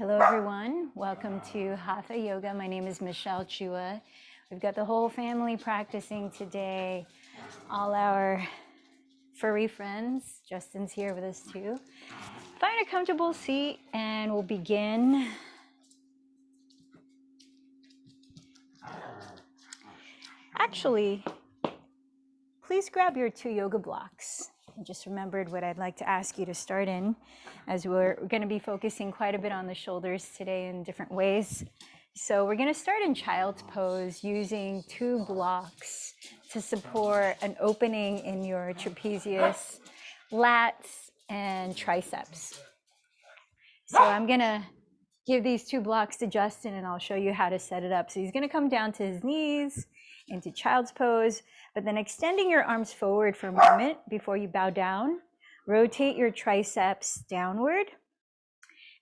Hello everyone, welcome to Hatha Yoga. My name is Michelle Chua. We've got the whole family practicing today. All our furry friends. Justin's here with us too. Find a comfortable seat and we'll begin. Actually, please grab your 2 yoga blocks. I just remembered what I'd like to ask you to start in, as we're going to be focusing quite a bit on the shoulders today in different ways. So we're going to start in child's pose using 2 blocks to support an opening in your trapezius, lats, and triceps. So I'm going to give these 2 blocks to Justin and I'll show you how to set it up. So he's going to come down to his knees into child's pose, but then extending your arms forward for a moment before you bow down. Rotate your triceps downward.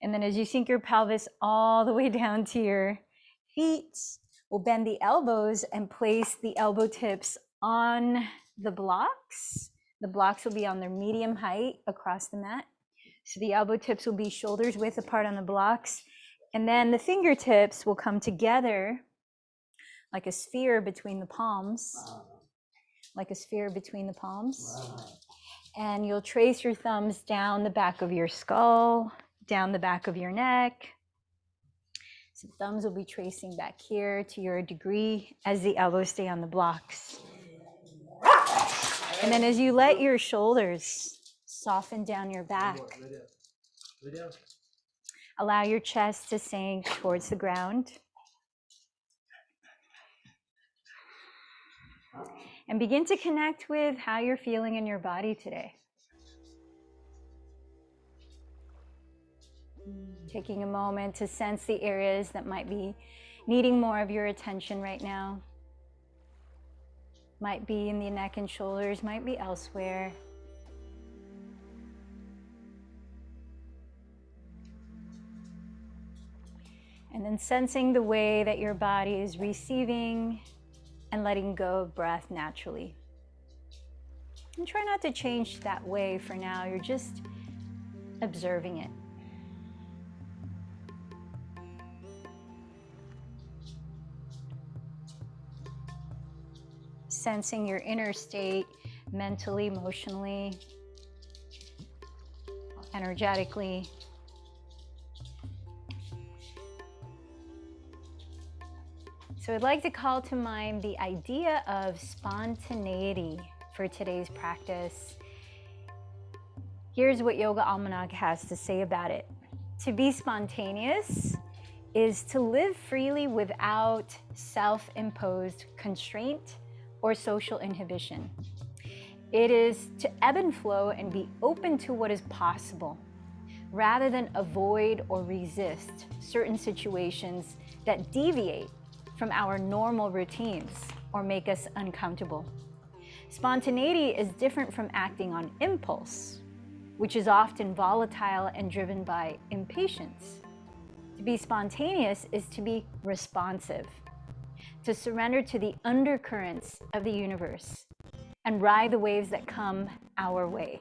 And then as you sink your pelvis all the way down to your feet, we'll bend the elbows and place the elbow tips on the blocks. The blocks will be on their medium height across the mat. So the elbow tips will be shoulders width apart on the blocks. And then the fingertips will come together like a sphere between the palms, And you'll trace your thumbs down the back of your skull, down the back of your neck. So thumbs will be tracing back here to your degree as the elbows stay on the blocks. And then as you let your shoulders soften down your back, allow your chest to sink towards the ground. And begin to connect with how you're feeling in your body today. Taking a moment to sense the areas that might be needing more of your attention right now. Might be in the neck and shoulders, might be elsewhere. And then sensing the way that your body is receiving and letting go of breath naturally. And try not to change that way for now. You're just observing it. Sensing your inner state mentally, emotionally, energetically. So I'd like to call to mind the idea of spontaneity for today's practice. Here's what Yoga Almanac has to say about it. To be spontaneous is to live freely without self-imposed constraint or social inhibition. It is to ebb and flow and be open to what is possible, rather than avoid or resist certain situations that deviate from our normal routines or make us uncomfortable. Spontaneity is different from acting on impulse, which is often volatile and driven by impatience. To be spontaneous is to be responsive, to surrender to the undercurrents of the universe and ride the waves that come our way.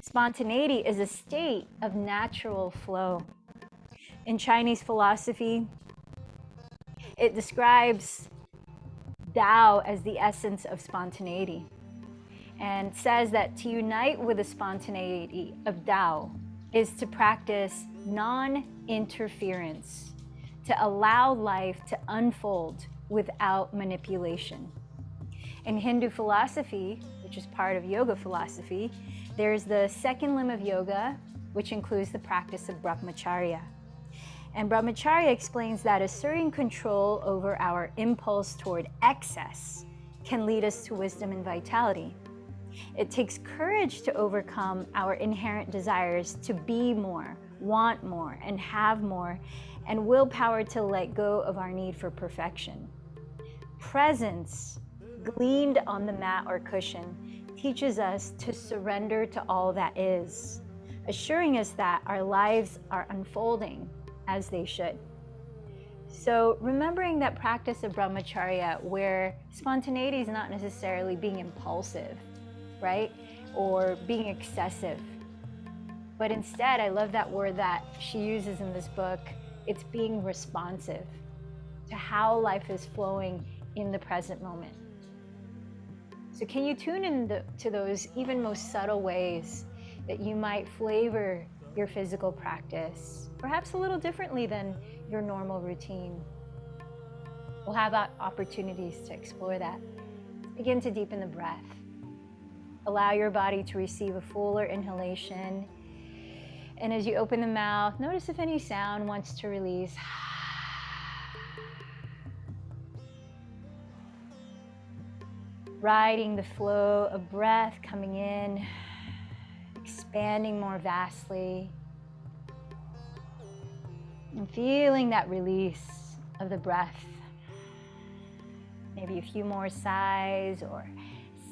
Spontaneity is a state of natural flow. In Chinese philosophy, it describes Tao as the essence of spontaneity and says that to unite with the spontaneity of Tao is to practice non-interference, to allow life to unfold without manipulation. In Hindu philosophy, which is part of yoga philosophy, there's the second limb of yoga, which includes the practice of brahmacharya. And brahmacharya explains that asserting control over our impulse toward excess can lead us to wisdom and vitality. It takes courage to overcome our inherent desires to be more, want more, and have more, and willpower to let go of our need for perfection. Presence, gleaned on the mat or cushion, teaches us to surrender to all that is, assuring us that our lives are unfolding as they should. So remembering that practice of brahmacharya where spontaneity is not necessarily being impulsive, right? Or being excessive, But instead, I love that word that she uses in this book. It's being responsive to how life is flowing in the present moment. So can you tune in to those even most subtle ways that you might flavor your physical practice, perhaps a little differently than your normal routine? We'll have opportunities to explore that. Begin to deepen the breath. Allow your body to receive a fuller inhalation. And as you open the mouth, notice if any sound wants to release. Riding the flow of breath coming in, expanding more vastly, and feeling that release of the breath. Maybe a few more sighs or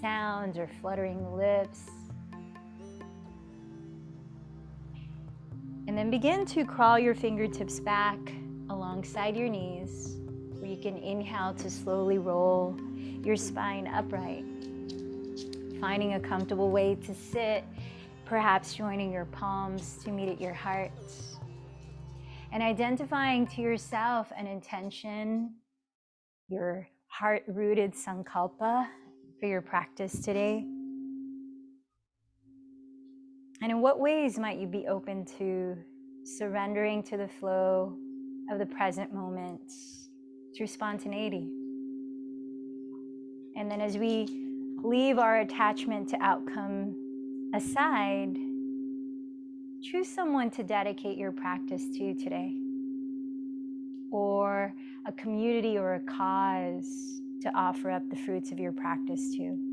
sounds or fluttering the lips. And then begin to crawl your fingertips back alongside your knees, where you can inhale to slowly roll your spine upright. Finding a comfortable way to sit, perhaps joining your palms to meet at your heart. And identifying to yourself an intention, your heart-rooted sankalpa for your practice today. And in what ways might you be open to surrendering to the flow of the present moment through spontaneity? And then as we leave our attachment to outcome aside, choose someone to dedicate your practice to today, or a community or a cause to offer up the fruits of your practice to.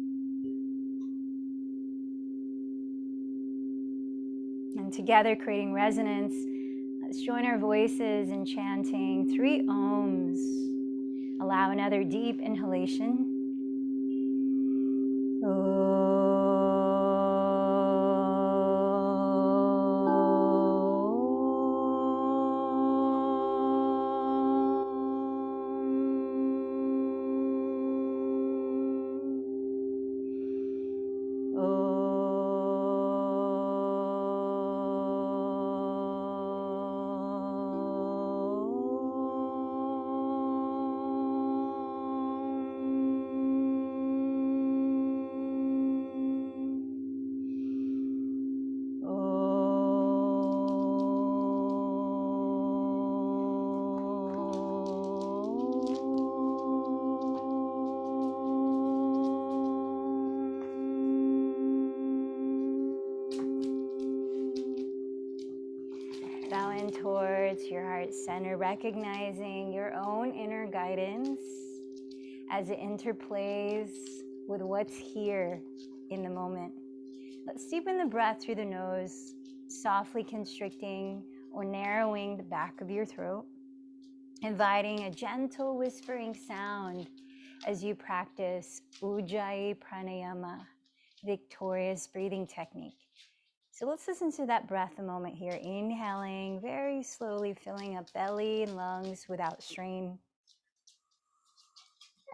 And together, creating resonance, let's join our voices in chanting 3 ohms. Allow another deep inhalation. Bowing towards your heart center, recognizing your own inner guidance as it interplays with what's here in the moment. Let's deepen the breath through the nose, softly constricting or narrowing the back of your throat, inviting a gentle whispering sound as you practice Ujjayi Pranayama, victorious breathing technique. So let's listen to that breath a moment here. Inhaling very slowly, filling up belly and lungs without strain.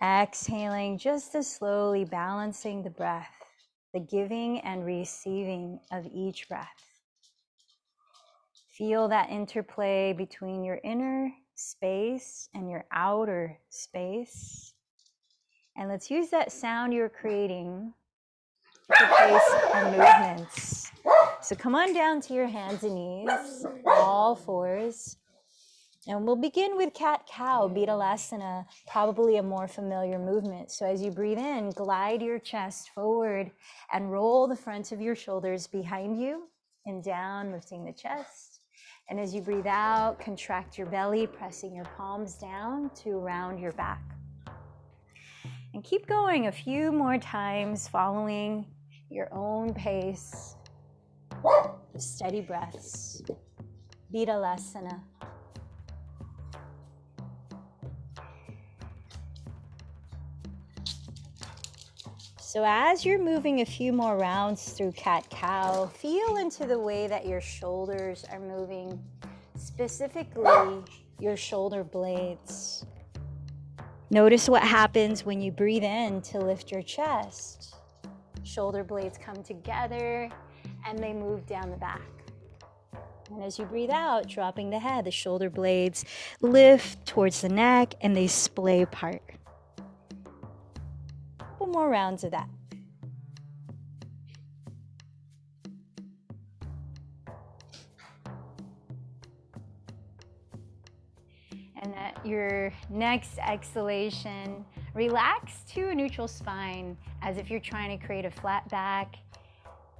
Exhaling just as slowly, balancing the breath, the giving and receiving of each breath. Feel that interplay between your inner space and your outer space. And let's use that sound you're creating to place our movements. So come on down to your hands and knees, all fours. And we'll begin with cat-cow, Betalasana, probably a more familiar movement. So as you breathe in, glide your chest forward and roll the front of your shoulders behind you and down, lifting the chest. And as you breathe out, contract your belly, pressing your palms down to round your back. And keep going a few more times, following your own pace. Steady breaths. Betalasana. So as you're moving a few more rounds through cat-cow, feel into the way that your shoulders are moving, specifically your shoulder blades. Notice what happens when you breathe in to lift your chest. Shoulder blades come together and they move down the back. And as you breathe out, dropping the head, the shoulder blades lift towards the neck and they splay apart. A couple more rounds of that. And at your next exhalation, relax to a neutral spine as if you're trying to create a flat back.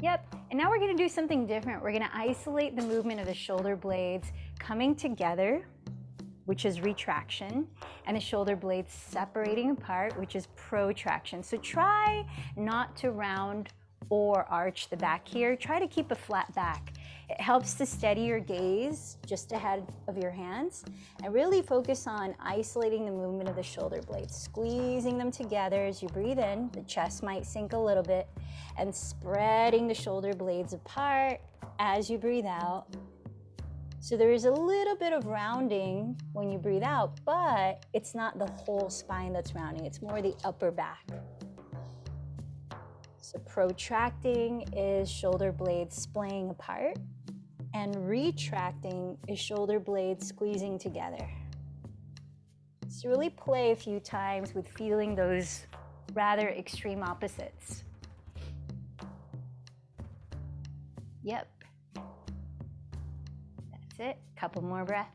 Yep, and now we're gonna do something different. We're gonna isolate the movement of the shoulder blades coming together, which is retraction, and the shoulder blades separating apart, which is protraction. So try not to round or arch the back here. Try to keep a flat back. It helps to steady your gaze just ahead of your hands and really focus on isolating the movement of the shoulder blades, squeezing them together as you breathe in. The chest might sink a little bit, and spreading the shoulder blades apart as you breathe out. So there is a little bit of rounding when you breathe out, but it's not the whole spine that's rounding. It's more the upper back. So protracting is shoulder blades splaying apart, and retracting is shoulder blades squeezing together. So really play a few times with feeling those rather extreme opposites. Yep. That's it. Couple more breaths.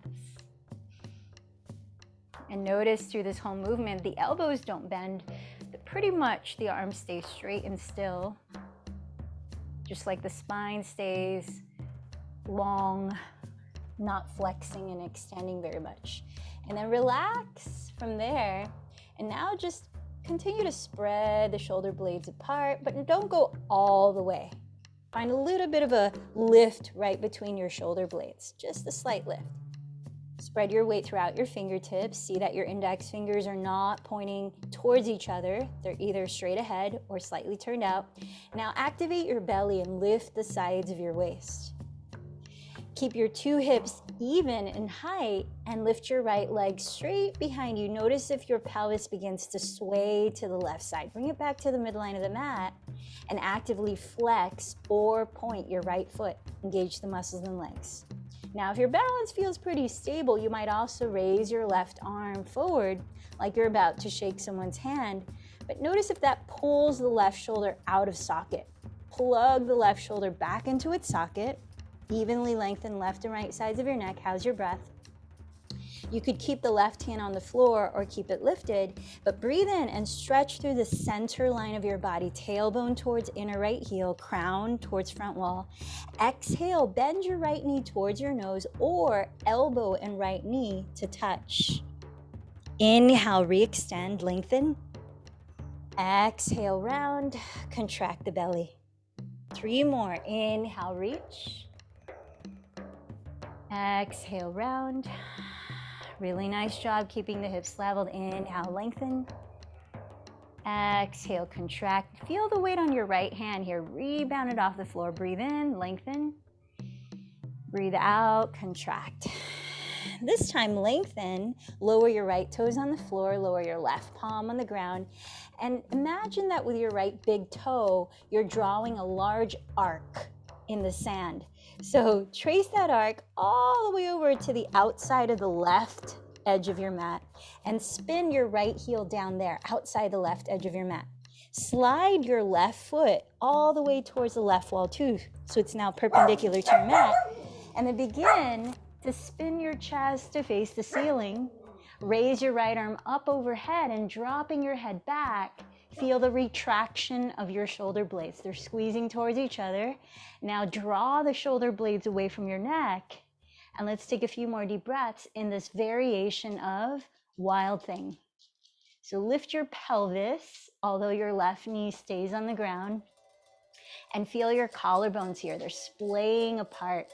And notice through this whole movement, the elbows don't bend, but pretty much the arms stay straight and still, just like the spine stays long, not flexing and extending very much. And then relax from there. And now just continue to spread the shoulder blades apart, but don't go all the way. Find a little bit of a lift right between your shoulder blades, just a slight lift. Spread your weight throughout your fingertips. See that your index fingers are not pointing towards each other. They're either straight ahead or slightly turned out. Now activate your belly and lift the sides of your waist. Keep your two hips even in height and lift your right leg straight behind you. Notice if your pelvis begins to sway to the left side. Bring it back to the midline of the mat and actively flex or point your right foot. Engage the muscles and legs. Now, if your balance feels pretty stable, you might also raise your left arm forward like you're about to shake someone's hand. But notice if that pulls the left shoulder out of socket. Plug the left shoulder back into its socket. Evenly lengthen left and right sides of your neck. How's your breath? You could keep the left hand on the floor or keep it lifted, but breathe in and stretch through the center line of your body. Tailbone towards inner right heel, crown towards front wall. Exhale, bend your right knee towards your nose or elbow and right knee to touch. Inhale, re-extend, lengthen. Exhale, round, contract the belly. 3 more. Inhale, reach. Exhale, round. Really nice job keeping the hips leveled. Inhale, lengthen. Exhale, contract. Feel the weight on your right hand here. Rebound it off the floor. Breathe in, lengthen. Breathe out, contract. This time, lengthen. Lower your right toes on the floor. Lower your left palm on the ground. And imagine that with your right big toe, you're drawing a large arc in the sand. So trace that arc all the way over to the outside of the left edge of your mat and spin your right heel down there, outside the left edge of your mat. Slide your left foot all the way towards the left wall too, so it's now perpendicular to your mat. And then begin to spin your chest to face the ceiling. Raise your right arm up overhead and dropping your head back. Feel the retraction of your shoulder blades. They're squeezing towards each other. Now draw the shoulder blades away from your neck. And let's take a few more deep breaths in this variation of wild thing. So lift your pelvis, although your left knee stays on the ground. And feel your collarbones here. They're splaying apart.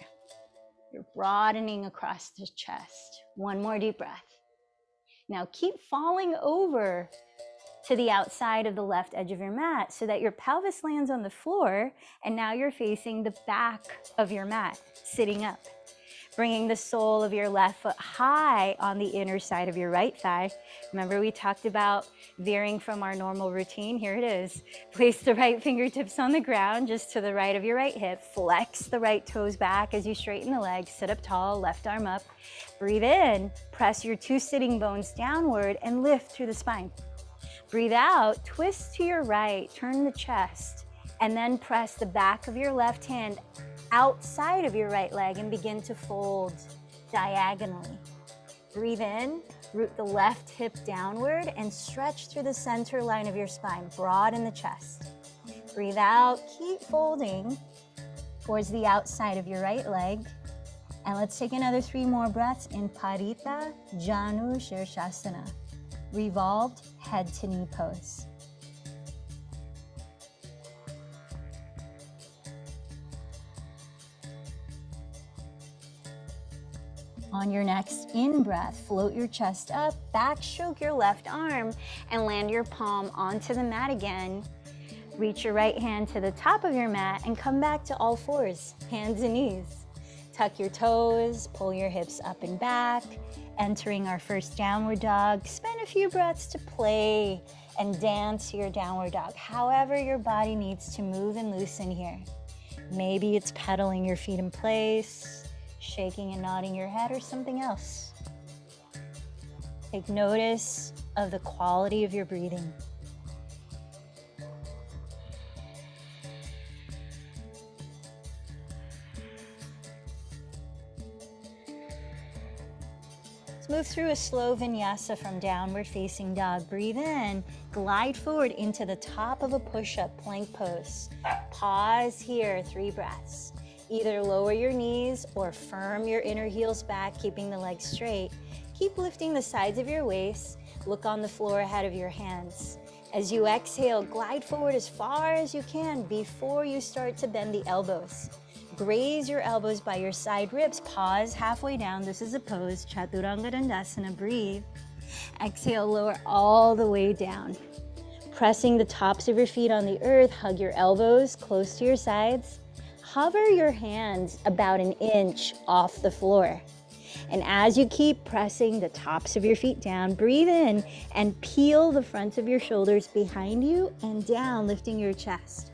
You're broadening across the chest. 1 more deep breath. Now keep falling over to the outside of the left edge of your mat so that your pelvis lands on the floor and now you're facing the back of your mat, sitting up. Bringing the sole of your left foot high on the inner side of your right thigh. Remember we talked about veering from our normal routine? Here it is. Place the right fingertips on the ground, just to the right of your right hip. Flex the right toes back as you straighten the legs. Sit up tall, left arm up. Breathe in, press your 2 sitting bones downward and lift through the spine. Breathe out, twist to your right, turn the chest, and then press the back of your left hand outside of your right leg and begin to fold diagonally. Breathe in, root the left hip downward and stretch through the center line of your spine, broaden the chest. Breathe out, keep folding towards the outside of your right leg. And let's take another 3 more breaths in Parita Janu Shirshasana, revolved head to knee pose. On your next in-breath, float your chest up, backstroke your left arm, and land your palm onto the mat again. Reach your right hand to the top of your mat and come back to all fours, hands and knees. Tuck your toes, pull your hips up and back, entering our first downward dog. Spend a few breaths to play and dance your downward dog, however your body needs to move and loosen here. Maybe it's pedaling your feet in place, shaking and nodding your head, or something else. Take notice of the quality of your breathing. Let's move through a slow vinyasa from downward facing dog. Breathe in, glide forward into the top of a push-up plank pose. Pause here, 3 breaths. Either lower your knees or firm your inner heels back, keeping the legs straight. Keep lifting the sides of your waist. Look on the floor ahead of your hands. As you exhale, glide forward as far as you can before you start to bend the elbows. Graze your elbows by your side ribs. Pause halfway down. This is a pose, Chaturanga Dandasana. Breathe. Exhale, lower all the way down. Pressing the tops of your feet on the earth, hug your elbows close to your sides. Hover your hands about 1 inch off the floor. And as you keep pressing the tops of your feet down, breathe in and peel the front of your shoulders behind you and down, lifting your chest.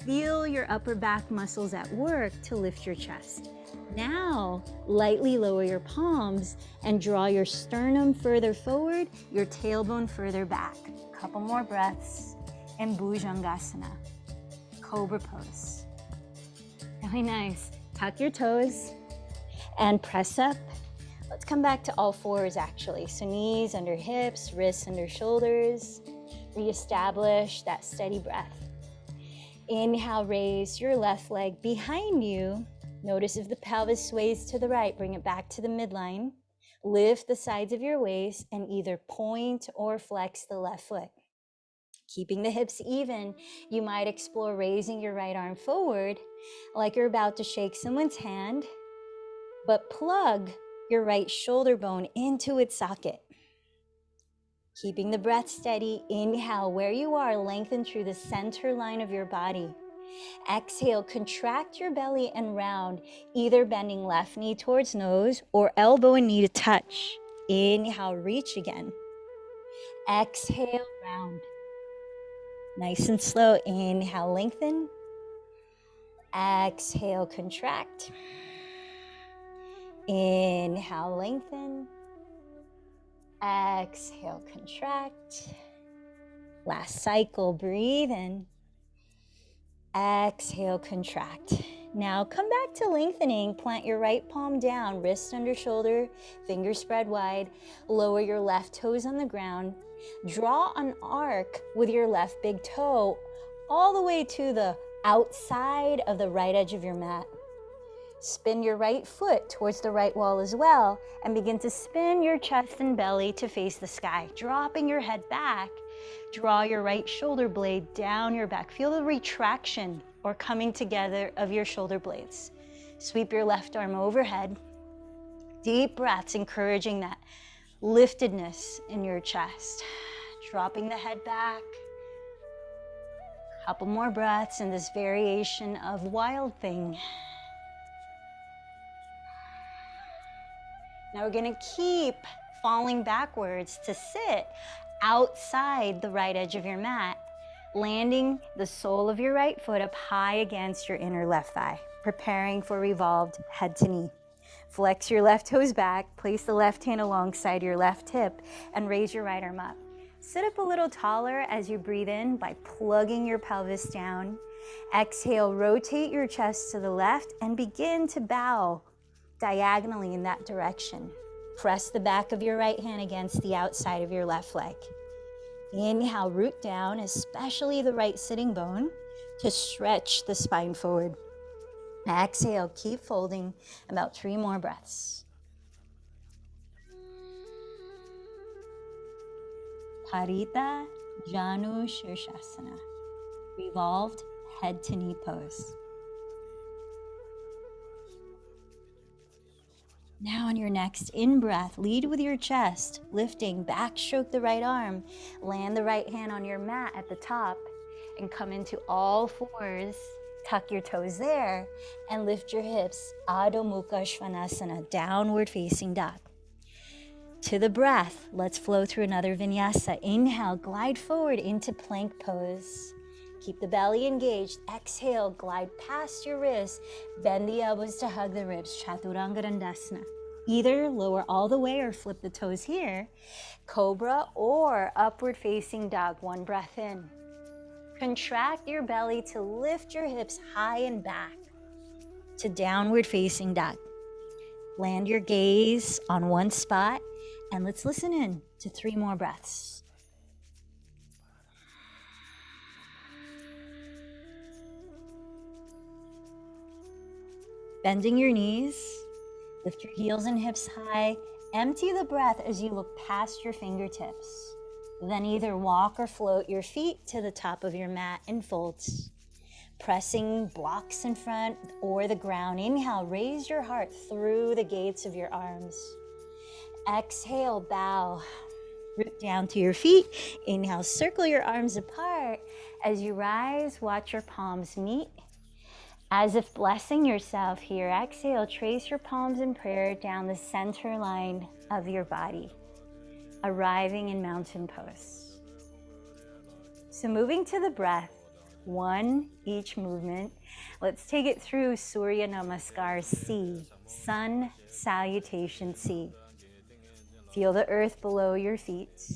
Feel your upper back muscles at work to lift your chest. Now, lightly lower your palms and draw your sternum further forward, your tailbone further back. Couple more breaths in Bhujangasana, Cobra pose. Really nice. Tuck your toes and press up. Let's come back to all fours actually. So knees under hips, wrists under shoulders. Reestablish that steady breath. Inhale, raise your left leg behind you. Notice if the pelvis sways to the right, bring it back to the midline. Lift the sides of your waist and either point or flex the left foot. Keeping the hips even, you might explore raising your right arm forward like you're about to shake someone's hand, but plug your right shoulder bone into its socket. Keeping the breath steady, inhale where you are, lengthen through the center line of your body. Exhale, contract your belly and round, either bending left knee towards nose or elbow and knee to touch. Inhale, reach again. Exhale, round. Nice and slow. Inhale, lengthen. Exhale, contract. Inhale, lengthen. Exhale, contract. Last cycle, breathe in. Exhale, contract. Now come back to lengthening. Plant your right palm down, wrist under shoulder, fingers spread wide. Lower your left toes on the ground. Draw an arc with your left big toe all the way to the outside of the right edge of your mat. Spin your right foot towards the right wall as well and begin to spin your chest and belly to face the sky, dropping your head back. Draw your right shoulder blade down your back. Feel the retraction or coming together of your shoulder blades. Sweep your left arm overhead. Deep breaths, encouraging that liftedness in your chest. Dropping the head back. Couple more breaths in this variation of Wild Thing. Now we're gonna keep falling backwards to sit outside the right edge of your mat, landing the sole of your right foot up high against your inner left thigh, preparing for revolved head to knee. Flex your left toes back, place the left hand alongside your left hip, and raise your right arm up. Sit up a little taller as you breathe in by plugging your pelvis down. Exhale, rotate your chest to the left and begin to bow diagonally in that direction. Press the back of your right hand against the outside of your left leg. Inhale, root down, especially the right sitting bone, to stretch the spine forward. Exhale, keep folding, about 3 more breaths. Parita Janu Shirshasana, revolved head to knee pose. Now on your next in-breath, lead with your chest, lifting, backstroke the right arm, land the right hand on your mat at the top, and come into all fours. Tuck your toes there, and lift your hips, Adho Mukha Svanasana, downward facing dog. To the breath, let's flow through another vinyasa. Inhale, glide forward into plank pose. Keep the belly engaged. Exhale, glide past your wrists. Bend the elbows to hug the ribs. Chaturanga Dandasana. Either lower all the way or flip the toes here. Cobra or upward facing dog. 1 breath in. Contract your belly to lift your hips high and back to downward facing dog. Land your gaze on one spot, and let's listen in to 3 more breaths. Bending your knees, lift your heels and hips high. Empty the breath as you look past your fingertips. Then either walk or float your feet to the top of your mat in folds. Pressing blocks in front or the ground. Inhale, raise your heart through the gates of your arms. Exhale, bow. Root down to your feet. Inhale, circle your arms apart. As you rise, watch your palms meet. As if blessing yourself here, exhale, trace your palms in prayer down the center line of your body, arriving in mountain pose. So moving to the breath, 1 each movement. Let's take it through Surya Namaskar C, Sun Salutation C. Feel the earth below your feet.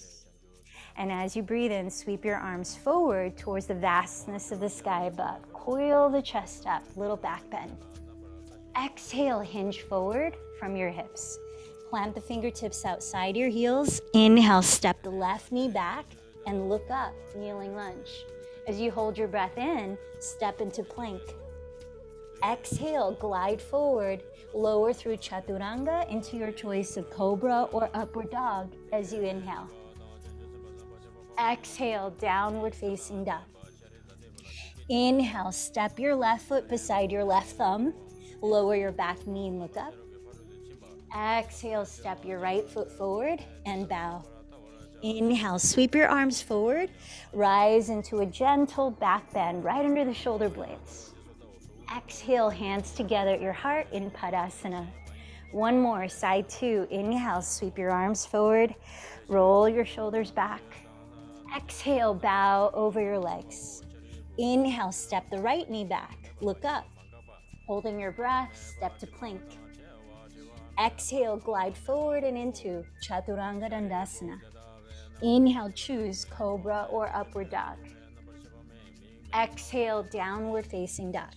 And as you breathe in, sweep your arms forward towards the vastness of the sky above. Coil the chest up, little back bend. Exhale, hinge forward from your hips. Plant the fingertips outside your heels. Inhale, step the left knee back and look up, kneeling lunge. As you hold your breath in, step into plank. Exhale, glide forward, lower through Chaturanga into your choice of Cobra or Upward Dog as you inhale. Exhale, downward facing dog. Inhale, step your left foot beside your left thumb. Lower your back knee and look up. Exhale, step your right foot forward and bow. Inhale, sweep your arms forward. Rise into a gentle back bend right under the shoulder blades. Exhale, hands together at your heart in Padasana. 1 more, side 2. Inhale, sweep your arms forward. Roll your shoulders back. Exhale, bow over your legs. Inhale, step the right knee back. Look up. Holding your breath, step to plank. Exhale, glide forward and into Chaturanga Dandasana. Inhale, choose Cobra or Upward Dog. Exhale, downward facing dog.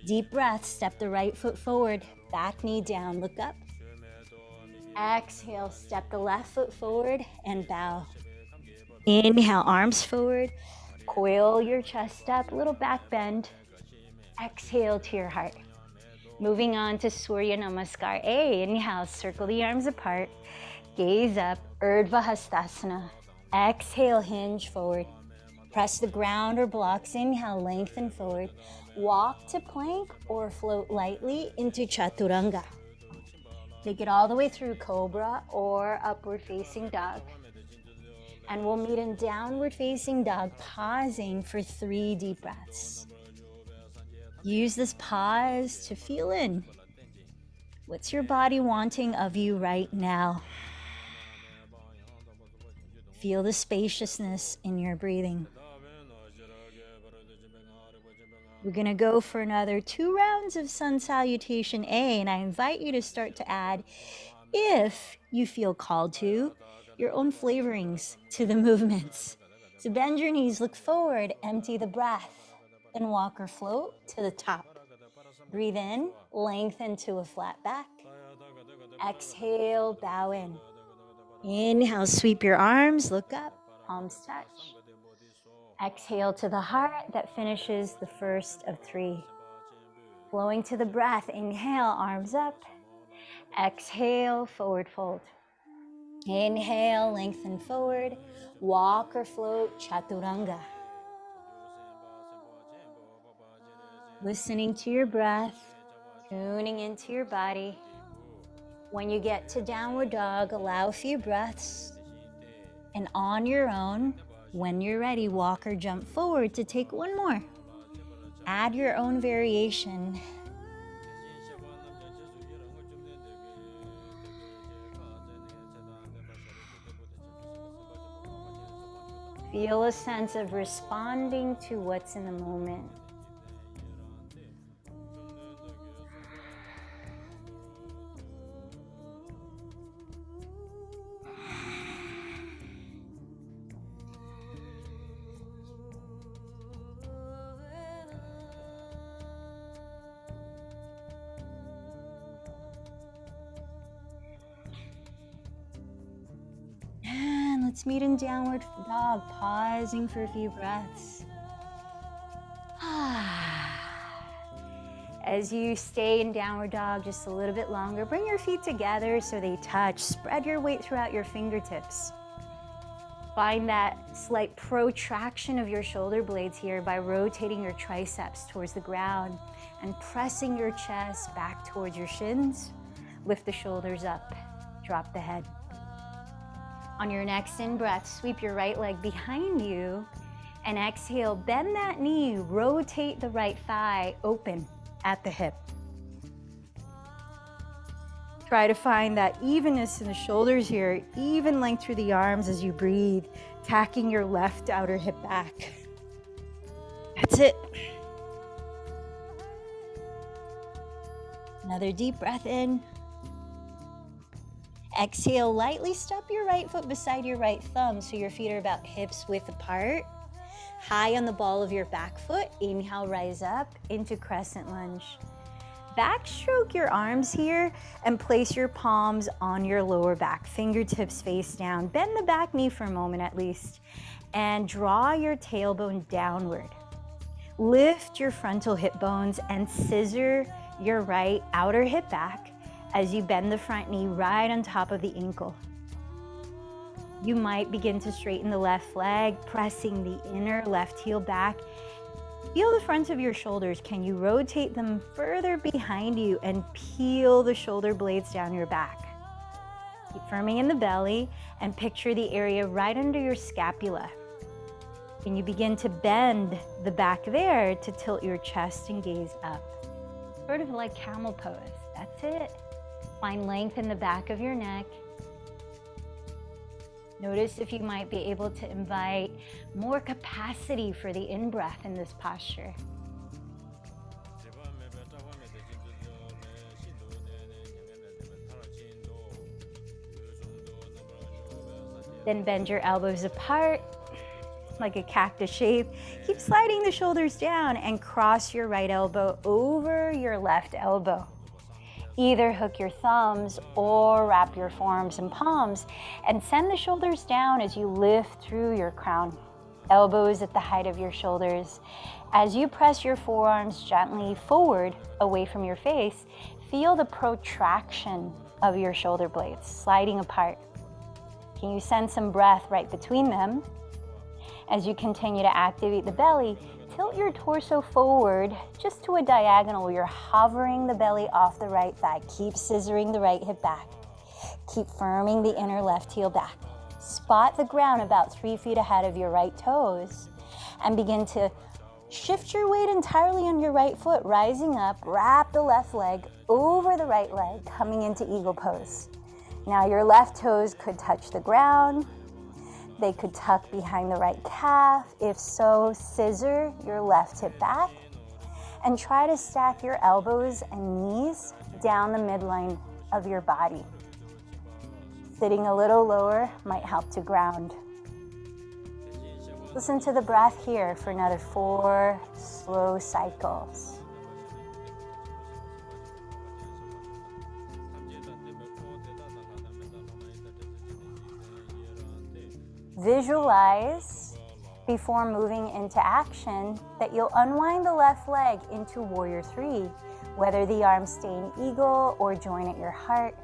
Deep breath, step the right foot forward, back knee down, look up. Exhale, step the left foot forward and bow. Inhale, arms forward, coil your chest up, little back bend. Exhale to your heart. Moving on to Surya Namaskar A. Inhale, circle the arms apart, gaze up, Urdhva Hastasana. Exhale, hinge forward. Press the ground or blocks. Inhale, lengthen forward. Walk to plank or float lightly into Chaturanga. Take it all the way through Cobra or Upward Facing Dog. And we'll meet in Downward Facing Dog, pausing for 3 deep breaths. Use this pause to feel in What's your body wanting of you right now? Feel the spaciousness in your breathing. We're going to go for another 2 rounds of Sun Salutation A, and I invite you to start to add, if you feel called to, your own flavorings to the movements. So bend your knees, look forward, empty the breath, then walk or float to the top. Breathe in, lengthen to a flat back. Exhale, bow in. Inhale, sweep your arms, look up, palms touch. Exhale to the heart, that finishes the first of 3. Flowing to the breath, inhale, arms up. Exhale, forward fold. Inhale, lengthen forward. Walk or float, chaturanga. Listening to your breath, tuning into your body. When you get to downward dog, allow a few breaths. And on your own, when you're ready, walk or jump forward to take 1 more. Add your own variation. Feel a sense of responding to what's in the moment. Let's meet in downward dog, pausing for a few breaths. As you stay in downward dog just a little bit longer, bring your feet together so they touch. Spread your weight throughout your fingertips. Find that slight protraction of your shoulder blades here by rotating your triceps towards the ground and pressing your chest back towards your shins. Lift the shoulders up, drop the head. On your next in-breath, sweep your right leg behind you and exhale, bend that knee, rotate the right thigh open at the hip. Try to find that evenness in the shoulders here, even length through the arms as you breathe, tacking your left outer hip back. That's it. Another deep breath in. Exhale, lightly step your right foot beside your right thumb so your feet are about hips width apart. High on the ball of your back foot. Inhale, rise up into crescent lunge. Backstroke your arms here and place your palms on your lower back, fingertips face down. Bend the back knee for a moment at least and draw your tailbone downward. Lift your frontal hip bones and scissor your right outer hip back as you bend the front knee right on top of the ankle. You might begin to straighten the left leg, pressing the inner left heel back. Feel the front of your shoulders. Can you rotate them further behind you and peel the shoulder blades down your back? Keep firming in the belly and picture the area right under your scapula. Can you begin to bend the back there to tilt your chest and gaze up? Sort of like camel pose. That's it. Find length in the back of your neck. Notice if you might be able to invite more capacity for the in-breath in this posture. Then bend your elbows apart like a cactus shape. Keep sliding the shoulders down and cross your right elbow over your left elbow. Either hook your thumbs or wrap your forearms and palms and send the shoulders down as you lift through your crown. Elbows at the height of your shoulders. As you press your forearms gently forward away from your face, feel the protraction of your shoulder blades sliding apart. Can you send some breath right between them? As you continue to activate the belly, tilt your torso forward just to a diagonal where you're hovering the belly off the right thigh. Keep scissoring the right hip back. Keep firming the inner left heel back. Spot the ground about 3 feet ahead of your right toes and begin to Shift your weight entirely on your right foot, rising up, wrap the left leg over the right leg, coming into eagle pose. Now your left toes could touch the ground. They could tuck behind the right calf. If so, scissor your left hip back and try to stack your elbows and knees down the midline of your body. Sitting a little lower might help to ground. Listen to the breath here for another 4 slow cycles. Visualize before moving into action that you'll unwind the left leg into warrior 3, whether the arms stay in eagle or join at your heart.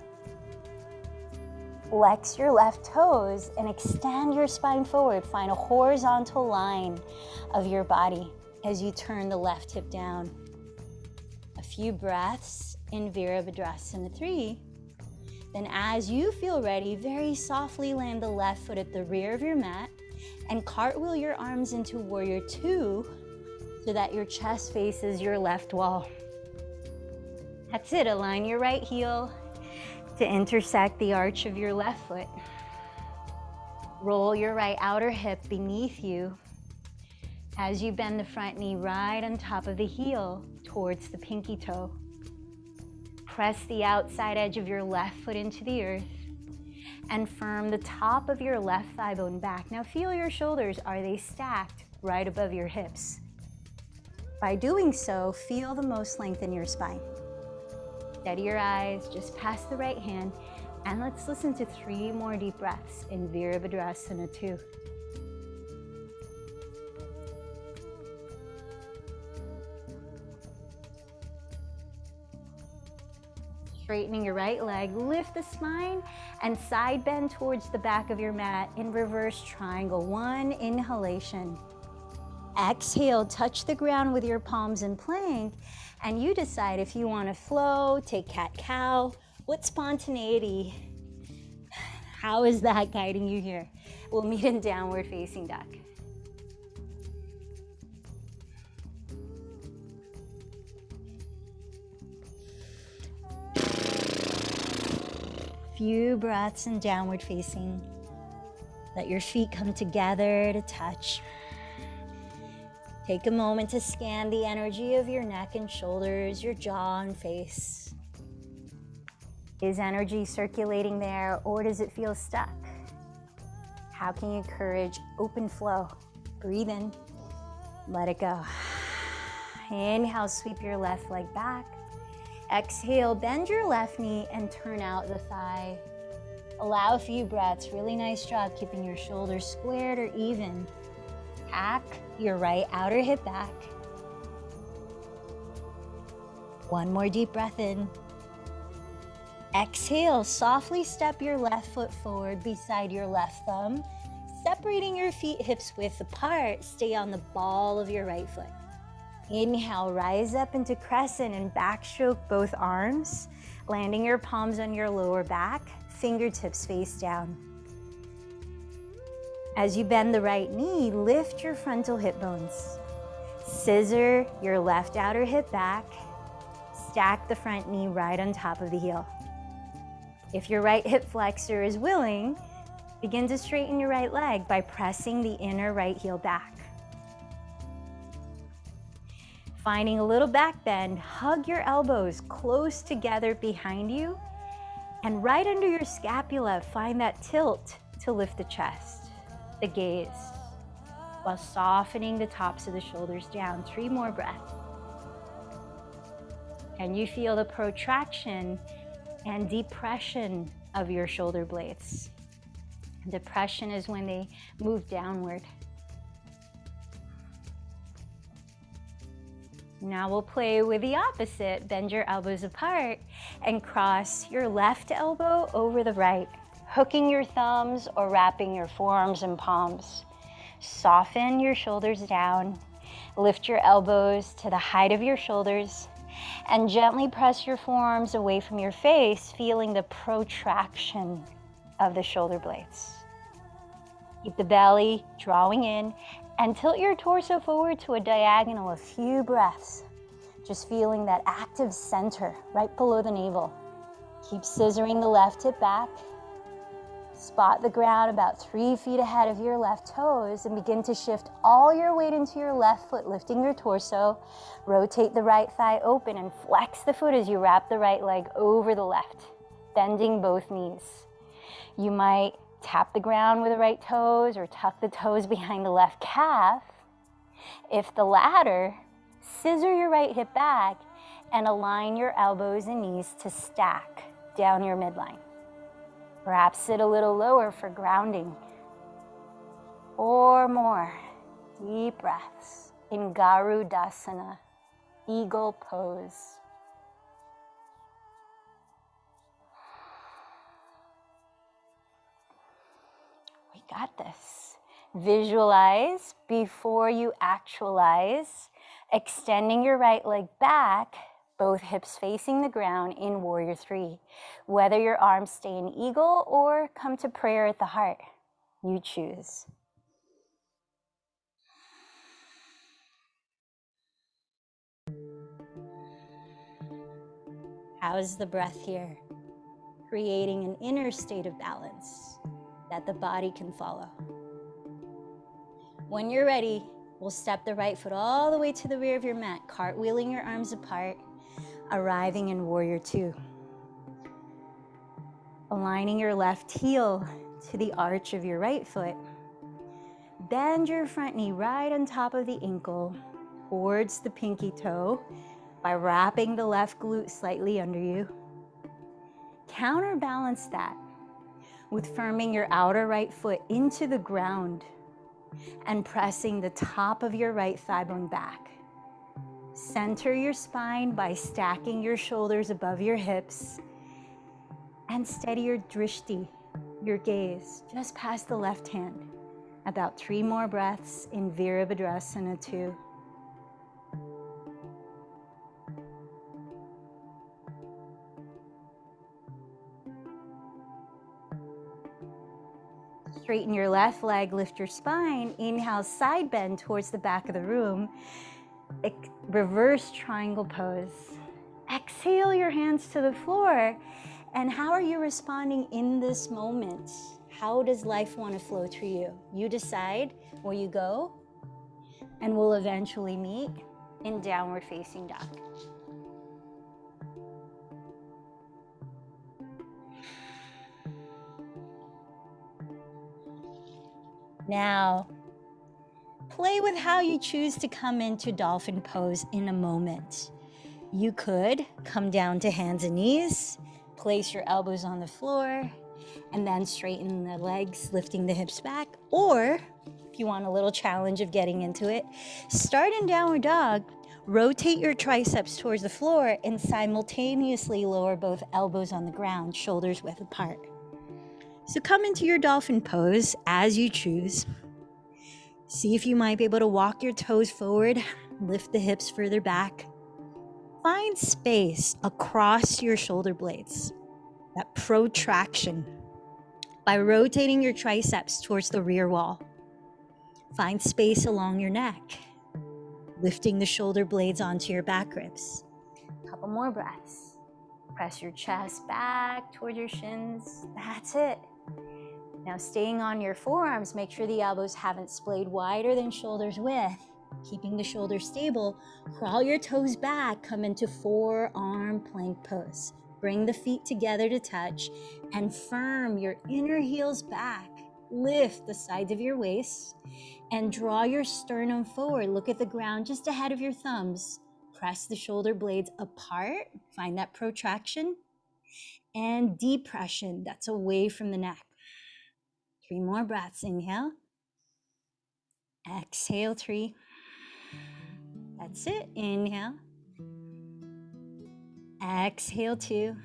Flex your left toes and extend your spine forward. Find a horizontal line of your body as you turn the left hip down. A few breaths in Virabhadrasana 3. Then as you feel ready, very softly land the left foot at the rear of your mat and cartwheel your arms into warrior 2 so that your chest faces your left wall. That's it. Align your right heel to intersect the arch of your left foot. Roll your right outer hip beneath you as you bend the front knee right on top of the heel towards the pinky toe. Press the outside edge of your left foot into the earth and firm the top of your left thigh bone back. Now feel your shoulders. Are they stacked right above your hips? By doing so, feel the most length in your spine. Steady your eyes, just past the right hand, and let's listen to 3 more deep breaths in Virabhadrasana 2. Straightening your right leg, lift the spine and side bend towards the back of your mat in reverse triangle. 1 inhalation. Exhale, touch the ground with your palms in plank, and you decide if you want to flow, take cat-cow. What spontaneity? How is that guiding you here? We'll meet in downward facing dog. Few breaths in downward facing. Let your feet come together to touch. Take a moment to scan the energy of your neck and shoulders, your jaw and face. Is energy circulating there, or does it feel stuck? How can you encourage open flow? Breathe in, let it go. Inhale, sweep your left leg back. Exhale, bend your left knee and turn out the thigh. Allow a few breaths. Really nice job keeping your shoulders squared or even. Tack your right outer hip back. 1 more deep breath in. Exhale, softly step your left foot forward beside your left thumb, separating your feet hips width apart. Stay on the ball of your right foot. Inhale, rise up into crescent and backstroke both arms, landing your palms on your lower back, fingertips face down. As you bend the right knee, lift your frontal hip bones. Scissor your left outer hip back. Stack the front knee right on top of the heel. If your right hip flexor is willing, begin to straighten your right leg by pressing the inner right heel back. Finding a little back bend, hug your elbows close together behind you, and right under your scapula, find that tilt to lift the chest, the gaze, while softening the tops of the shoulders down. 3 more breaths. And you feel the protraction and depression of your shoulder blades. Depression is when they move downward. Now we'll play with the opposite. Bend your elbows apart and cross your left elbow over the right, hooking your thumbs or wrapping your forearms and palms. Soften your shoulders down. Lift your elbows to the height of your shoulders and gently press your forearms away from your face, feeling the protraction of the shoulder blades. Keep the belly drawing in And tilt your torso forward to a diagonal a few breaths. Just feeling that active center right below the navel. Keep scissoring the left hip back. Spot the ground about 3 feet ahead of your left toes and begin to shift all your weight into your left foot, lifting your torso. Rotate the right thigh open and flex the foot as you wrap the right leg over the left, bending both knees. You might tap the ground with the right toes or tuck the toes behind the left calf. If the latter, scissor your right hip back and align your elbows and knees to stack down your midline. Perhaps sit a little lower for grounding. 4 more deep breaths in Garudasana, eagle pose. We got this. Visualize before you actualize, extending your right leg back, both hips facing the ground in Warrior 3. Whether your arms stay in eagle or come to prayer at the heart, you choose. How's the breath here? Creating an inner state of balance that the body can follow. When you're ready, we'll step the right foot all the way to the rear of your mat, cartwheeling your arms apart, arriving in Warrior 2. Aligning your left heel to the arch of your right foot. Bend your front knee right on top of the ankle towards the pinky toe by wrapping the left glute slightly under you. Counterbalance that with firming your outer right foot into the ground and pressing the top of your right thigh bone back. Center your spine by stacking your shoulders above your hips and steady your drishti, your gaze, just past the left hand. About 3 more breaths in Virabhadrasana 2. Straighten your left leg, lift your spine. Inhale, side bend towards the back of the room. Reverse triangle pose. Exhale your hands to the floor. And how are you responding in this moment? How does life want to flow through you? You decide where you go, and we'll eventually meet in downward facing dog. Now, play with how you choose to come into dolphin pose in a moment. You could come down to hands and knees, place your elbows on the floor, and then straighten the legs, lifting the hips back. Or, if you want a little challenge of getting into it, start in downward dog, rotate your triceps towards the floor, and simultaneously lower both elbows on the ground, shoulders width apart. So come into your dolphin pose as you choose. See if you might be able to walk your toes forward, lift the hips further back. Find space across your shoulder blades, that protraction, by rotating your triceps towards the rear wall. Find space along your neck, lifting the shoulder blades onto your back ribs. Couple more breaths. Press your chest back toward your shins. That's it. Now staying on your forearms, make sure the elbows haven't splayed wider than shoulders width. Keeping the shoulders stable, crawl your toes back, come into forearm plank pose. Bring the feet together to touch and firm your inner heels back. Lift the sides of your waist and draw your sternum forward. Look at the ground just ahead of your thumbs. Press the shoulder blades apart. Find that protraction and depression that's away from the neck. 3 more breaths. Inhale. Exhale, 3. That's it. Inhale. Exhale, 2.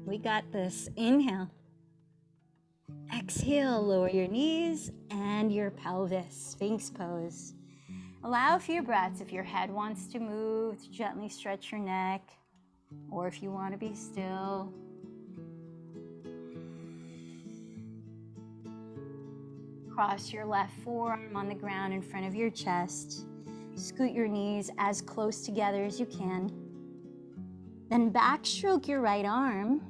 We got this. Inhale. Exhale, lower your knees and your pelvis. Sphinx pose. Allow a few breaths. If your head wants to move, gently stretch your neck. Or if you want to be still. Cross your left forearm on the ground in front of your chest. Scoot your knees as close together as you can. Then backstroke your right arm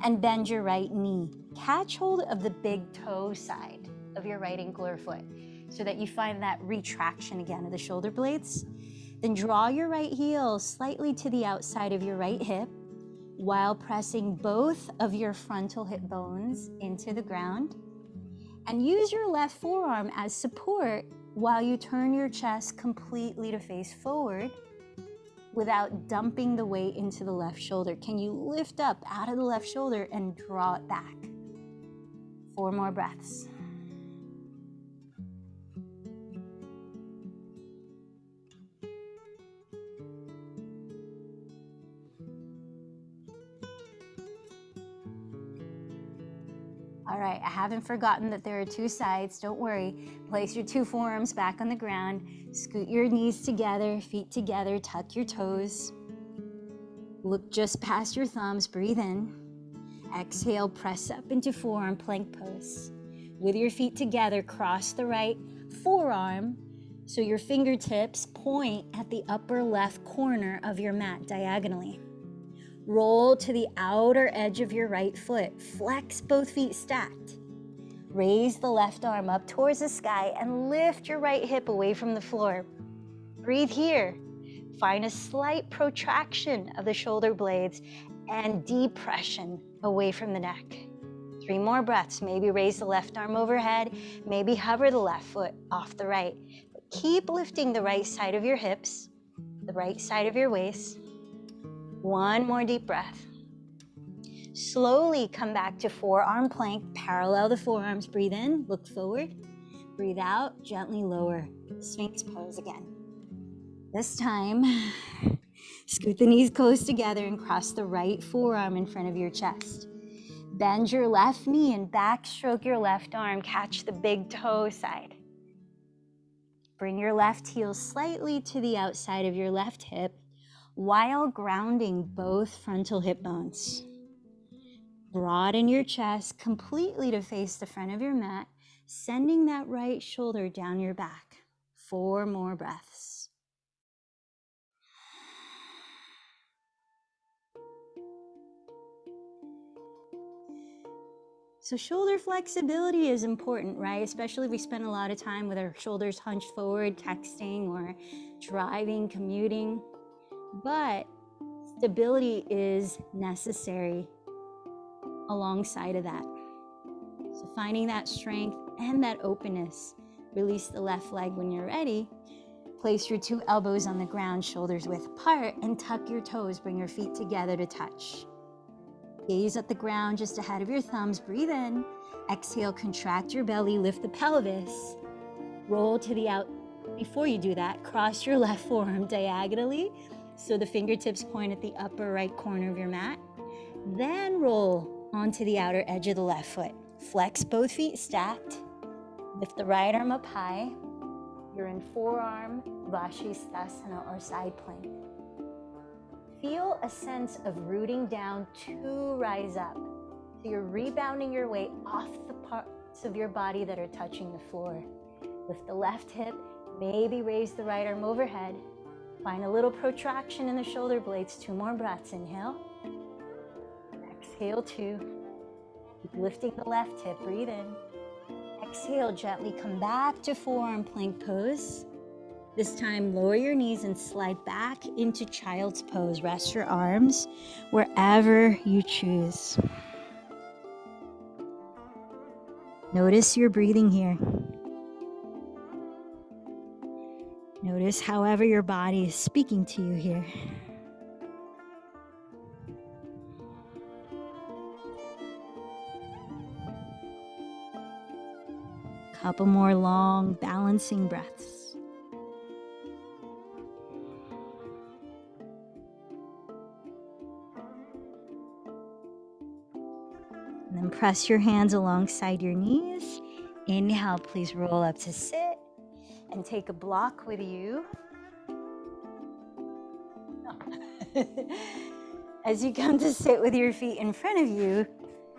and bend your right knee. Catch hold of the big toe side of your right ankle or foot so that you find that retraction again of the shoulder blades. Then draw your right heel slightly to the outside of your right hip while pressing both of your frontal hip bones into the ground. And use your left forearm as support while you turn your chest completely to face forward without dumping the weight into the left shoulder. Can you lift up out of the left shoulder and draw it back? 4 more breaths. All right, I haven't forgotten that there are 2 sides. Don't worry. Place your 2 forearms back on the ground. Scoot your knees together, feet together, tuck your toes. Look just past your thumbs, breathe in. Exhale, press up into forearm plank pose. With your feet together, cross the right forearm so your fingertips point at the upper left corner of your mat diagonally. Roll to the outer edge of your right foot. Flex both feet stacked. Raise the left arm up towards the sky and lift your right hip away from the floor. Breathe here. Find a slight protraction of the shoulder blades and depression away from the neck. 3 more breaths. Maybe raise the left arm overhead. Maybe hover the left foot off the right. But keep lifting the right side of your hips, the right side of your waist. 1 more deep breath. Slowly come back to forearm plank. Parallel the forearms. Breathe in, look forward. Breathe out, gently lower. Sphinx pose again. This time, scoot the knees close together and cross the right forearm in front of your chest. Bend your left knee and backstroke your left arm. Catch the big toe side. Bring your left heel slightly to the outside of your left hip while grounding both frontal hip bones. Broaden your chest completely to face the front of your mat, sending that right shoulder down your back. 4 more breaths. So shoulder flexibility is important, right? Especially if we spend a lot of time with our shoulders hunched forward, texting or driving, commuting. But stability is necessary alongside of that. So finding that strength and that openness. Release the left leg when you're ready. Place your 2 elbows on the ground, shoulders width apart, and tuck your toes. Bring your feet together to touch. Gaze at the ground just ahead of your thumbs. Breathe in. Exhale, contract your belly, lift the pelvis. Roll to the out. Before you do that, cross your left forearm diagonally so the fingertips point at the upper right corner of your mat. Then roll onto the outer edge of the left foot. Flex both feet stacked. Lift the right arm up high. You're in forearm Vashisthasana or side plank. Feel a sense of rooting down to rise up. So you're rebounding your weight off the parts of your body that are touching the floor. Lift the left hip, maybe raise the right arm overhead. Find a little protraction in the shoulder blades. 2 more breaths. Inhale. Exhale 2. Keep lifting the left hip. Breathe in. Exhale, gently come back to forearm plank pose. This time, lower your knees and slide back into child's pose. Rest your arms wherever you choose. Notice your breathing here. Notice however your body is speaking to you here. Couple more long balancing breaths. And then press your hands alongside your knees. Inhale, please roll up to sit and take a block with you. As you come to sit with your feet in front of you,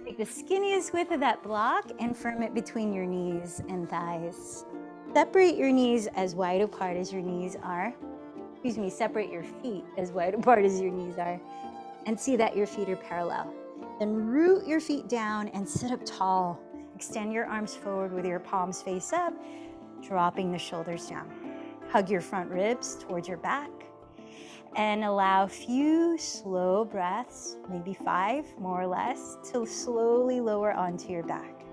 Take the skinniest width of that block and firm it between your knees and thighs. Separate your knees as wide apart as your knees are. Excuse me, separate your feet as wide apart as your knees are. And see that your feet are parallel. Then root your feet down and sit up tall. Extend your arms forward with your palms face up, dropping the shoulders down. Hug your front ribs towards your back. And allow a few slow breaths, maybe 5 more or less, to slowly lower onto your back.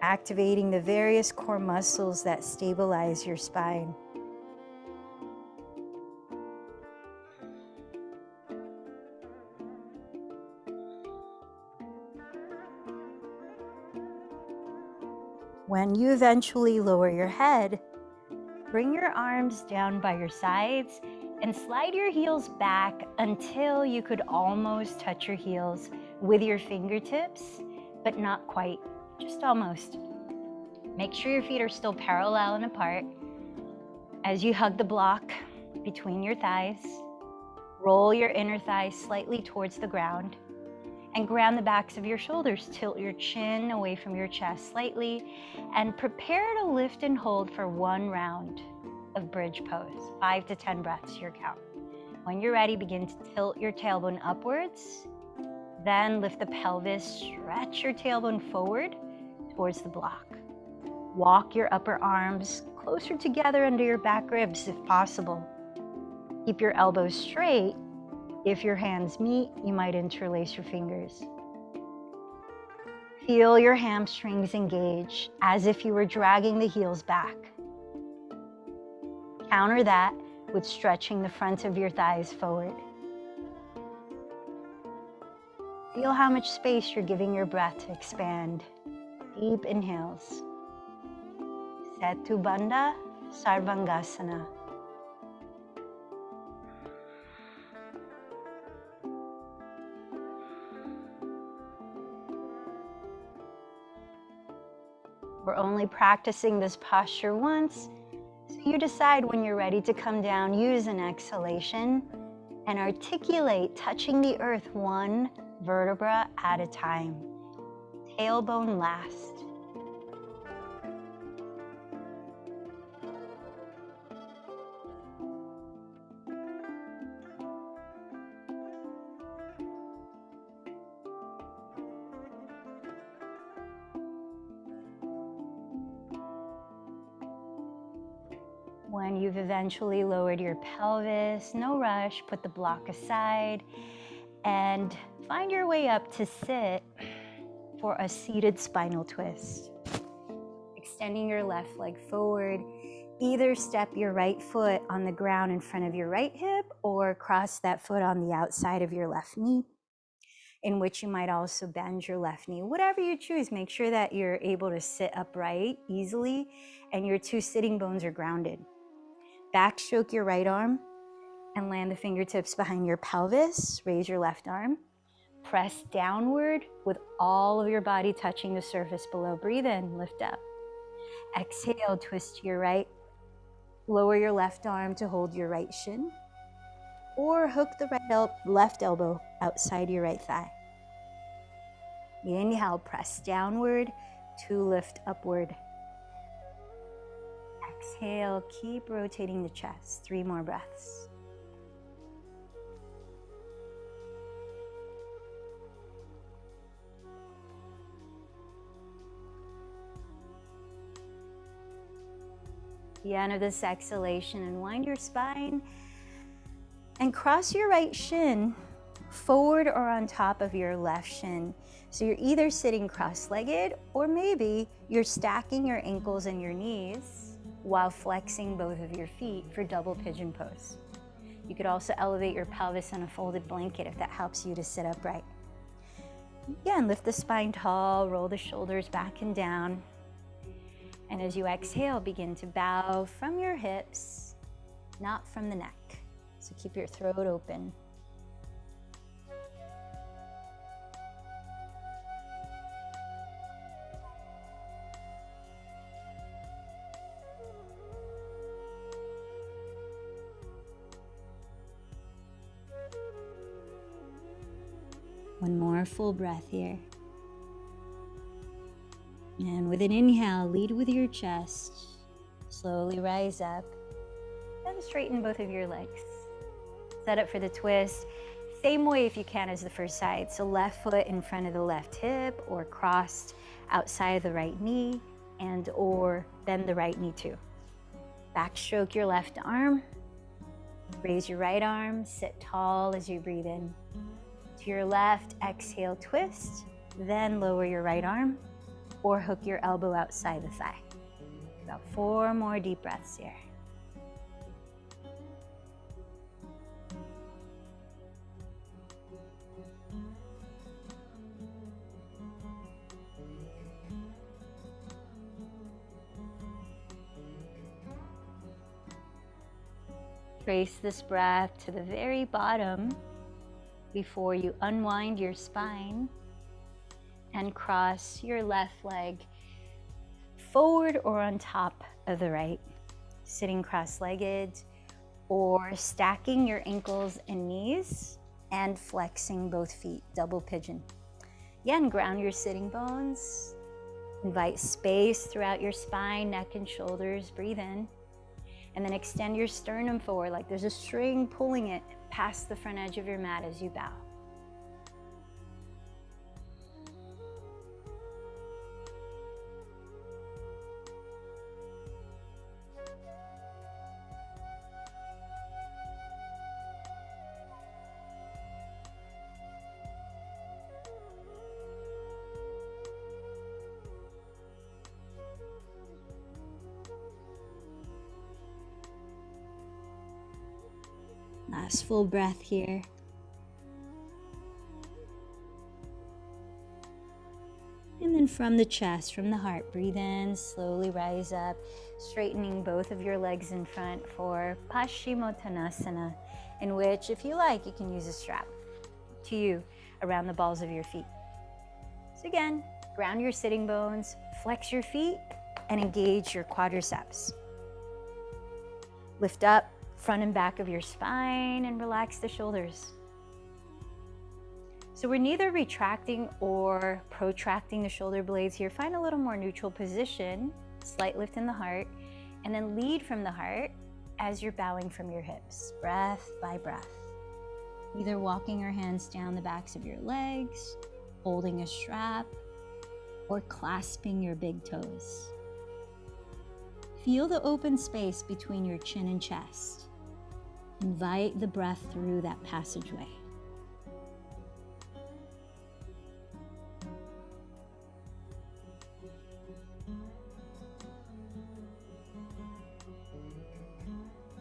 Activating the various core muscles that stabilize your spine. When you eventually lower your head, bring your arms down by your sides and slide your heels back until you could almost touch your heels with your fingertips, but not quite, just almost. Make sure your feet are still parallel and apart. As you hug the block between your thighs, roll your inner thighs slightly towards the ground and ground the backs of your shoulders. Tilt your chin away from your chest slightly and prepare to lift and hold for 1 round of bridge pose. 5 to 10 breaths, your count. When you're ready, begin to tilt your tailbone upwards. Then lift the pelvis, stretch your tailbone forward towards the block. Walk your upper arms closer together under your back ribs if possible. Keep your elbows straight. If your hands meet, you might interlace your fingers. Feel your hamstrings engage as if you were dragging the heels back. Counter that with stretching the front of your thighs forward. Feel how much space you're giving your breath to expand. Deep inhales. Setu Bandha Sarvangasana. We're only practicing this posture once, so you decide when you're ready to come down. Use an exhalation and articulate, touching the earth 1 vertebra at a time. Tailbone last. When you've eventually lowered your pelvis, no rush, put the block aside and find your way up to sit for a seated spinal twist. Extending your left leg forward, either step your right foot on the ground in front of your right hip or cross that foot on the outside of your left knee, in which you might also bend your left knee. Whatever you choose, make sure that you're able to sit upright easily and your 2 sitting bones are grounded. Backstroke your right arm and land the fingertips behind your pelvis. Raise your left arm. Press downward with all of your body touching the surface below. Breathe in, lift up. Exhale, twist to your right. Lower your left arm to hold your right shin. Or hook the left elbow outside your right thigh. Inhale, press downward to lift upward. Exhale, keep rotating the chest. 3 more breaths. The end of this exhalation, unwind your spine and cross your right shin forward or on top of your left shin. So you're either sitting cross-legged or maybe you're stacking your ankles and your knees while flexing both of your feet for double pigeon pose. You could also elevate your pelvis on a folded blanket if that helps you to sit upright. Again, lift the spine tall, roll the shoulders back and down. And as you exhale, begin to bow from your hips, not from the neck. So keep your throat open. One more full breath here. And with an inhale, lead with your chest. Slowly rise up and straighten both of your legs. Set up for the twist. Same way if you can as the first side. So left foot in front of the left hip or crossed outside of the right knee and or bend the right knee too. Backstroke your left arm. Raise your right arm. Sit tall as you breathe in. To your left, exhale, twist. Then lower your right arm or hook your elbow outside the thigh. About 4 more deep breaths here. Trace this breath to the very bottom before you unwind your spine and cross your left leg forward or on top of the right, sitting cross-legged or stacking your ankles and knees and flexing both feet, double pigeon. Again, ground your sitting bones. Invite space throughout your spine, neck and shoulders. Breathe in. And then extend your sternum forward like there's a string pulling it past the front edge of your mat as you bow. Last full breath here. And then from the chest, from the heart, breathe in, slowly rise up, straightening both of your legs in front for Paschimottanasana, in which, if you like, you can use a strap to you around the balls of your feet. So again, ground your sitting bones, flex your feet, and engage your quadriceps. Lift up front and back of your spine and relax the shoulders. So we're neither retracting or protracting the shoulder blades here. Find a little more neutral position, slight lift in the heart, and then lead from the heart as you're bowing from your hips, breath by breath. Either walking your hands down the backs of your legs, holding a strap, or clasping your big toes. Feel the open space between your chin and chest. Invite the breath through that passageway.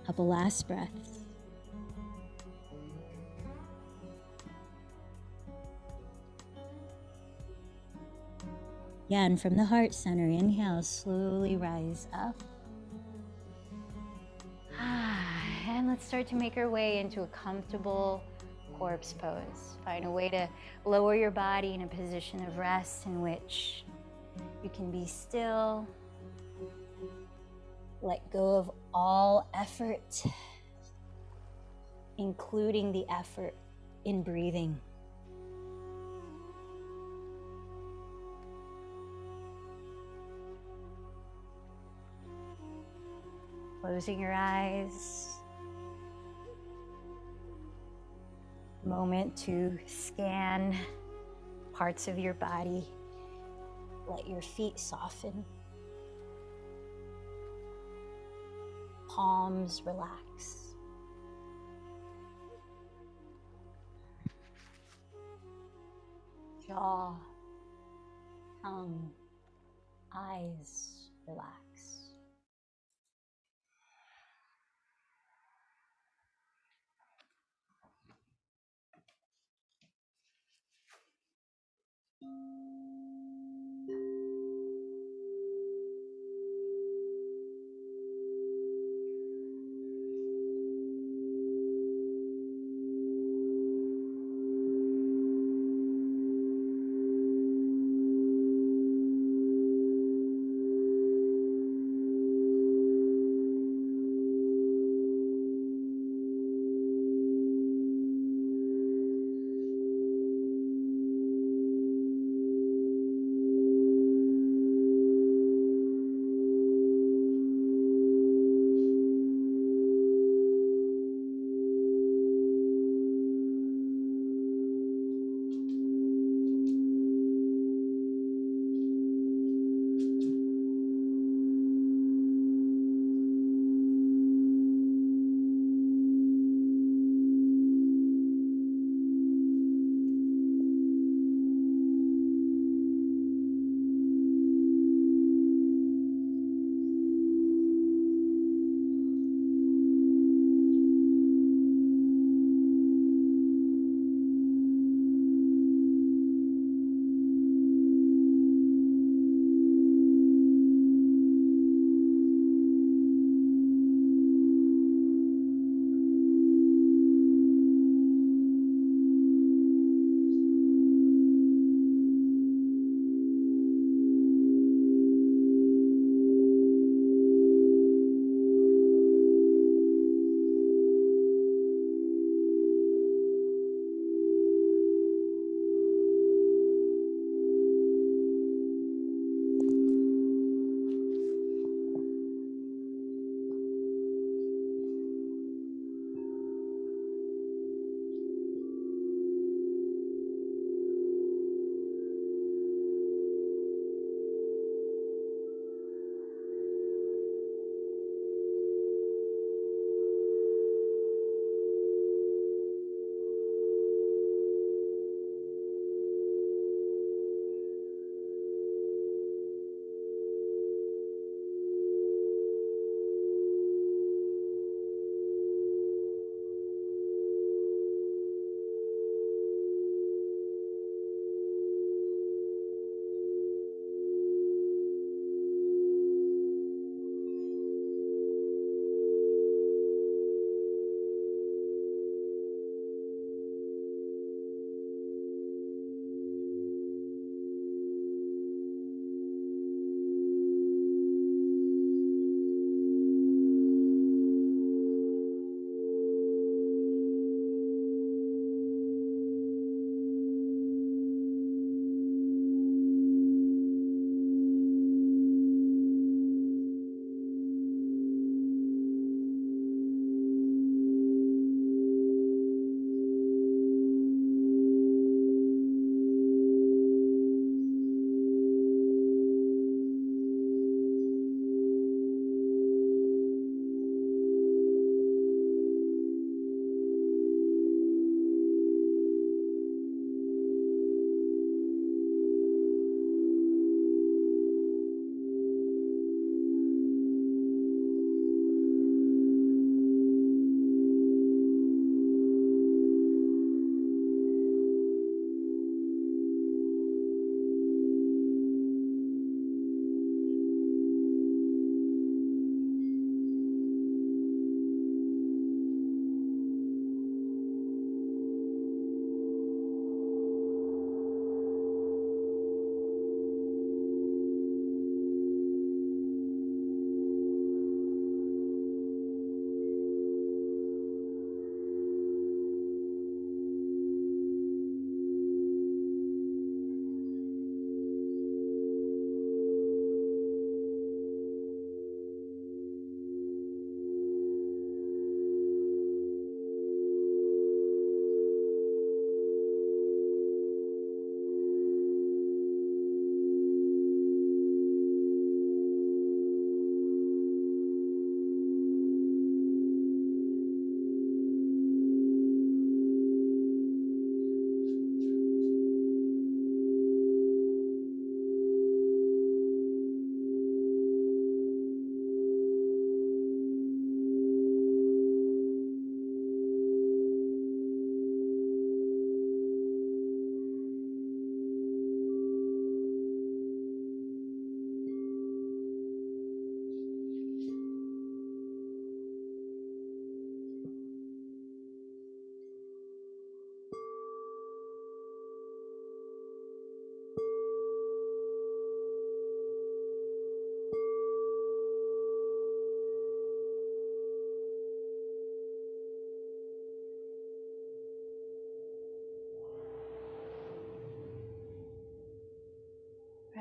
Couple last breaths. Again, from the heart center, inhale, slowly rise up. And let's start to make our way into a comfortable corpse pose. Find a way to lower your body in a position of rest in which you can be still. Let go of all effort, including the effort in breathing. Closing your eyes. Moment to scan parts of your body. Let your feet soften. Palms relax. Jaw, tongue, eyes relax.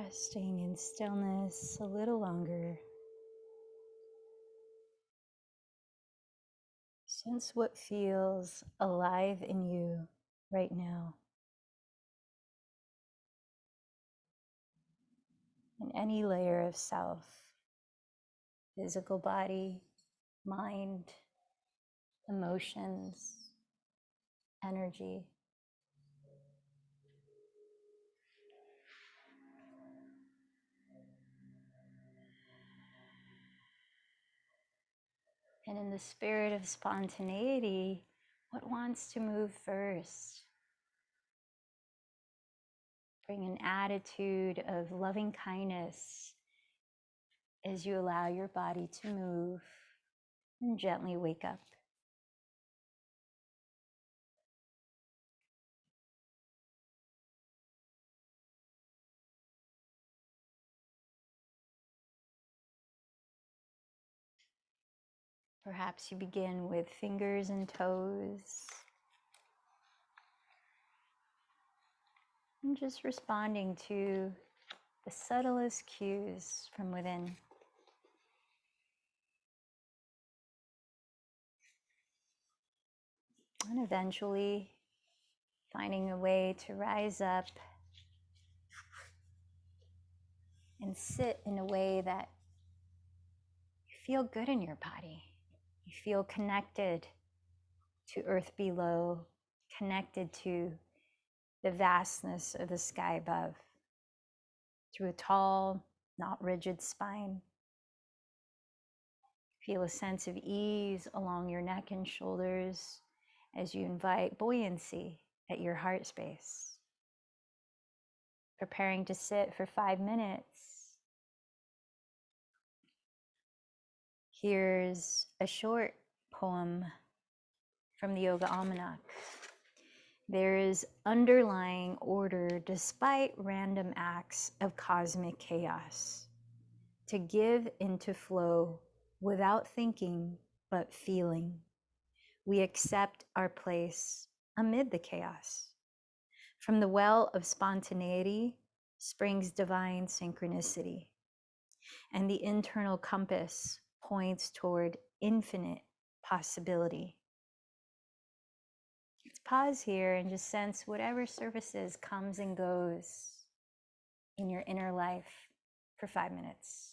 Resting in stillness a little longer. Sense what feels alive in you right now. In any layer of self, physical body, mind, emotions, energy. And in the spirit of spontaneity, what wants to move first? Bring an attitude of loving kindness as you allow your body to move and gently wake up. Perhaps you begin with fingers and toes, and just responding to the subtlest cues from within. And eventually finding a way to rise up and sit in a way that you feel good in your body. You feel connected to earth below, connected to the vastness of the sky above, through a tall, not rigid spine. Feel a sense of ease along your neck and shoulders as you invite buoyancy at your heart space. Preparing to sit for 5 minutes. Here's a short poem from the Yoga Almanac. There is underlying order despite random acts of cosmic chaos. To give into flow without thinking but feeling, we accept our place amid the chaos. From the well of spontaneity springs divine synchronicity, and the internal compass points toward infinite possibility. Let's pause here and just sense whatever surfaces comes and goes in your inner life for 5 minutes.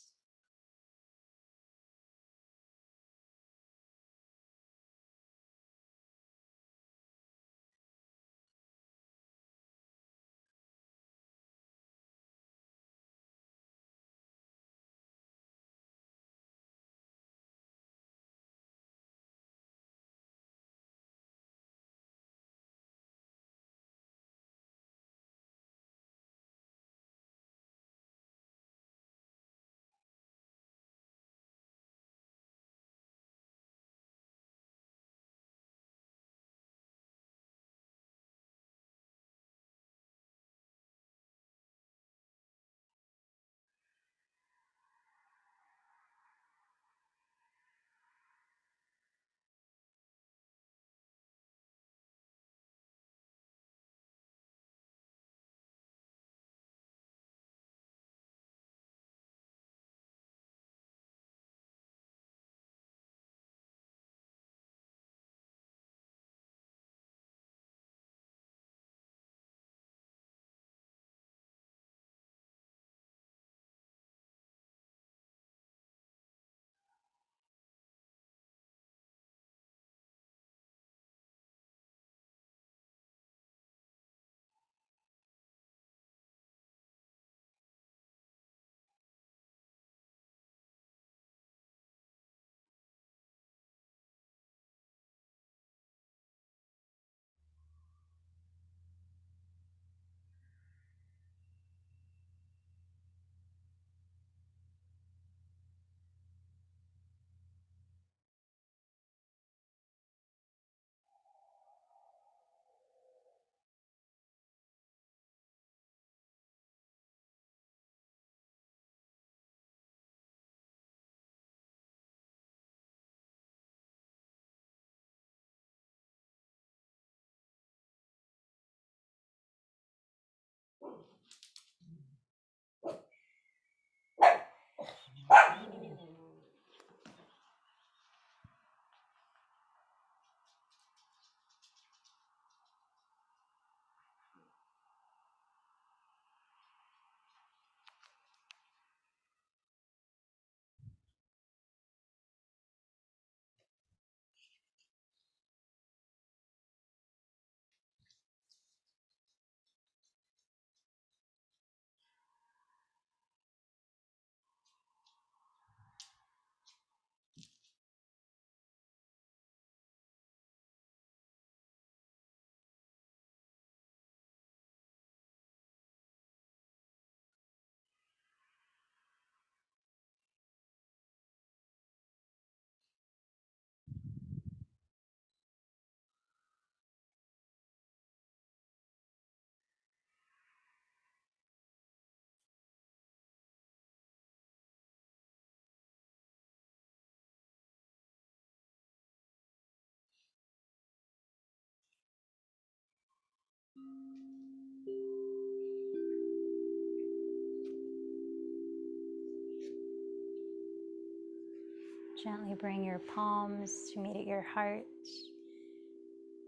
Gently bring your palms to meet at your heart,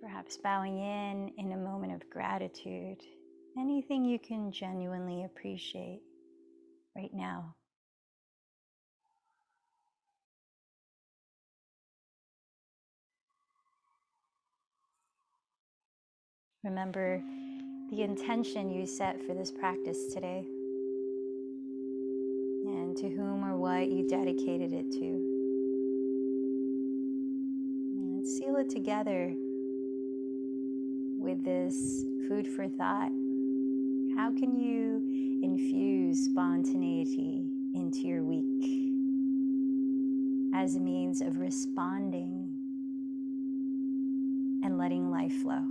perhaps bowing in a moment of gratitude. Anything you can genuinely appreciate right now. Remember the intention you set for this practice today and to whom or what you dedicated it to. And seal it together with this food for thought. How can you infuse spontaneity into your week as a means of responding and letting life flow?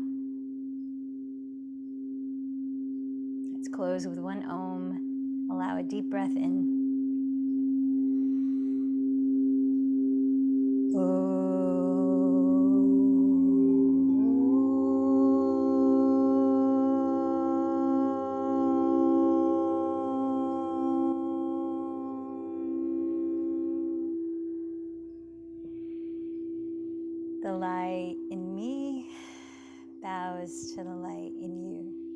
Let's close with one Om. Allow a deep breath in. The light in me bows to the light in you.